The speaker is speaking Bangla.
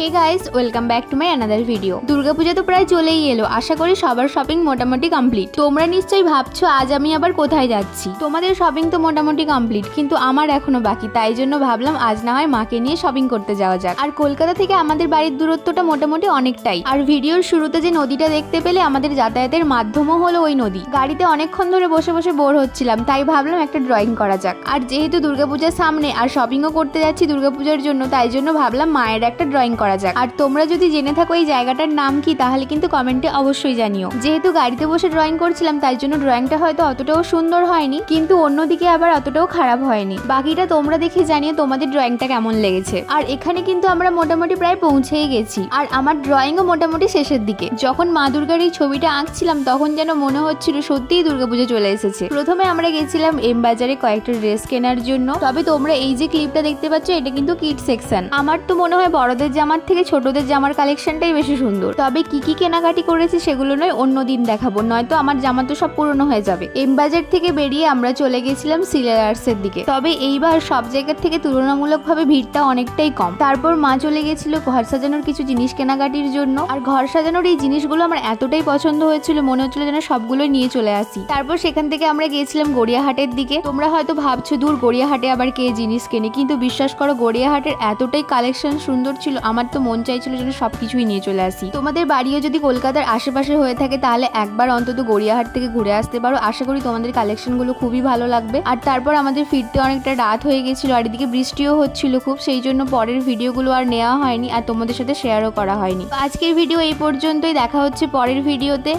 Hey guys, welcome back to my another video. Durga Puja तो प्राय चलेई एलो, आशा करी सबार शपिंग मोटामुटी कमप्लीट। तोमरा निश्चयई भाबछो आज आमी आबार कोथाय जाচ্ছি। तोमादेर शपिंग तो मोटामुटी कमप्लीट, किन्तु आमार एखोनो बाकी। ताई जोन्नो भाबलाम आज ना हय माके निये शपिंग करते जाওয়া যাক। আর কলকাতা থেকে আমাদের বাড়ির দূরত্বটা মোটামুটি অনেকটাই। আর ভিডিওর শুরুতে যে নদীটা দেখতে পেলে আমাদের যাতায়াতের মাধ্যমও হলো ওই নদী। গাড়িতে অনেকক্ষণ ধরে বসে বসে বোর হচ্ছিলাম, তাই ভাবলাম একটা ড্রয়িং করা যাক। আর যেহেতু দুর্গাপূজার সামনে আর শপিংও করতে যাচ্ছি দুর্গাপূজার জন্য, তাই জন্য ভাবলাম মায়ের একটা ড্রয়িং করা যাক। আর তোমরা যদি জেনে থাকো এই জায়গাটার নাম কি, তাহলে কিন্তু কমেন্টে অবশ্যই জানিও। যেহেতু গাড়িতে বসে ড্রয়িং করছিলাম, তাই জন্য ড্রয়িংটা হয়তো অতটাও সুন্দর হয়নি, কিন্তু অন্যদিকে আবার অতটাও খারাপ হয়নি। বাকিটা তোমরা দেখে জানিও তোমাদের ড্রয়িংটা কেমন লেগেছে। আর এখানে কিন্তু আমরা মোটামুটি প্রায় পৌঁছেই গেছি। আর আমার ড্রয়িংও মোটামুটি শেষের দিকে। যখন মা দুর্গার এই ছবিটা আঁকছিলাম, তখন যেন মনে হচ্ছিল সত্যিই দুর্গাপূজা চলে এসেছে। প্রথমে আমরা গেছিলাম এম বাজারে কয়েকটা ড্রেস কেনার জন্য। তবে তোমরা এই যে ক্লিপটা দেখতে পাচ্ছ, এটা কিন্তু কিড সেকশন। আমার তো মনে হয় বড়দের জামার থেকে ছোটদের জামার কালেকশনটাই বেশি সুন্দর। তবে কি কি কেনাকাটি করেছি সেগুলো নয় অন্যদিন দেখাবো, নয়তো আমার জামা তো সব পুরনো হয়ে যাবে। এম বাজার থেকে বেরিয়ে আমরা চলে গেছিলাম সিলার্সের দিকে। তবে এইবার সব জায়গার থেকে তুলনামূলকভাবে ভিড়টা অনেকটাই কম। তারপর মা চলে গেছিল ঘর সাজানোর কিছু জিনিস কেনাকাটির জন্য। আর ঘর সাজানোর এই জিনিসগুলো আমার এতটাই পছন্দ হয়েছিল, মনে হচ্ছিল যেন সবগুলো নিয়ে চলে আসি। তারপর সেখান থেকে আমরা গিয়েছিলাম গড়িয়াহাটের দিকে। তোমরা হয়তো ভাবছো দূর গড়িয়াহাটে আবার কে জিনিস কেনে, কিন্তু বিশ্বাস করো গড়িয়াহাটের এতটাই কালেকশন সুন্দর ছিল, আমার তো মন চাইছিল যেন সবকিছুই নিয়ে চলে আসি। তোমাদের বাড়িও যদি কলকাতার আশেপাশে হয়ে থাকে, তাহলে একবার অন্তত গড়িয়াহাট থেকে ঘুরে আসতে পারো। আশা করি তোমাদের কালেকশনগুলো খুবই ভালো লাগবে। আর তারপর আমাদের ফিরতে অনেকটা রাত হয়ে গেছিল, আর এদিকে বৃষ্টিও হচ্ছিল খুব, সেই জন্য পরের ভিডিওগুলো আর নেওয়া হয়নি আর তোমাদের সাথে শেয়ারও করা হয়নি। আজকের ভিডিও এই পর্যন্তই, দেখা হচ্ছে পরের ভিডিওতে।